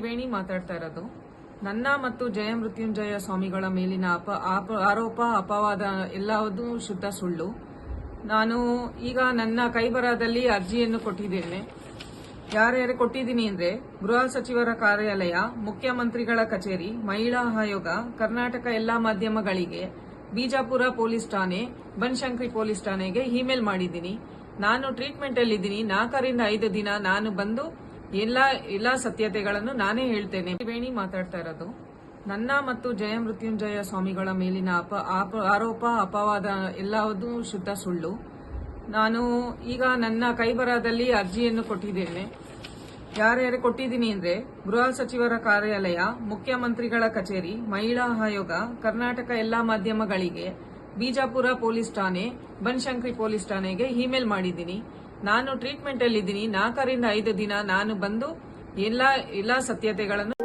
ವೇಣಿ ಮಾತಾಡ್ತಾ ಇರೋದು. ನನ್ನ ಮತ್ತು ಜಯ ಮೃತ್ಯುಂಜಯ ಸ್ವಾಮಿಗಳ ಮೇಲಿನ ಆರೋಪ ಅಪವಾದ ಎಲ್ಲವೂ ಶುದ್ಧ ಸುಳ್ಳು. ನಾನು ಈಗ ನನ್ನ ಕೈಬರಹದಲ್ಲಿ ಅರ್ಜಿಯನ್ನು ಕೊಟ್ಟಿದ್ದೇನೆ. ಯಾರ್ಯಾರು ಕೊಟ್ಟಿದ್ದೀನಿ ಅಂದ್ರೆ ಗೃಹ ಸಚಿವರ ಕಾರ್ಯಾಲಯ, ಮುಖ್ಯಮಂತ್ರಿಗಳ ಕಚೇರಿ, ಮಹಿಳಾ ಆಯೋಗ, ಕರ್ನಾಟಕ ಎಲ್ಲಾ ಮಾಧ್ಯಮಗಳಿಗೆ, ಬಿಜಾಪುರ ಪೊಲೀಸ್ ಠಾಣೆ, ಬನಶಂಕರಿ ಪೊಲೀಸ್ ಠಾಣೆಗೆ ಇಮೇಲ್ ಮಾಡಿದ್ದೀನಿ. ನಾನು ಟ್ರೀಟ್ಮೆಂಟ್ ಅಲ್ಲಿದ್ದೀನಿ. 4 ರಿಂದ 5 ದಿನ ನಾನು ಬಂದು ಎಲ್ಲಾ ಸತ್ಯತೆಗಳನ್ನು ನಾನೇ ಹೇಳ್ತೇನೆ. ವೇಣಿ ಮಾತಾಡ್ತಾ ಇರೋದು. ನನ್ನ ಮತ್ತು ಜಯ ಮೃತ್ಯುಂಜಯ ಸ್ವಾಮಿಗಳ ಮೇಲಿನ ಆರೋಪ ಅಪವಾದ ಎಲ್ಲವೂ ಶುದ್ಧ ಸುಳ್ಳು. ನಾನು ಈಗ ನನ್ನ ಕೈಬರಹದಲ್ಲಿ ಅರ್ಜಿಯನ್ನು ಕೊಟ್ಟಿದ್ದೇನೆ. ಯಾರ್ಯಾರು ಕೊಟ್ಟಿದ್ದೀನಿ ಅಂದ್ರೆ ಗೃಹ ಸಚಿವರ ಕಾರ್ಯಾಲಯ, ಮುಖ್ಯಮಂತ್ರಿಗಳ ಕಚೇರಿ, ಮಹಿಳಾ ಆಯೋಗ, ಕರ್ನಾಟಕ ಎಲ್ಲಾ ಮಾಧ್ಯಮಗಳಿಗೆ, ಬಿಜಾಪುರ ಪೊಲೀಸ್ ಠಾಣೆ, ಬನಶಂಕರಿ ಪೊಲೀಸ್ ಠಾಣೆಗೆ ಇಮೇಲ್ ಮಾಡಿದ್ದೀನಿ. ನಾನು ಟ್ರೀಟ್ಮೆಂಟ್ ಅಲ್ಲಿದ್ದೀನಿ. 4 ರಿಂದ 5 ದಿನ ನಾನು ಬಂದು ಎಲ್ಲಾ ಸತ್ಯತೆಗಳನ್ನು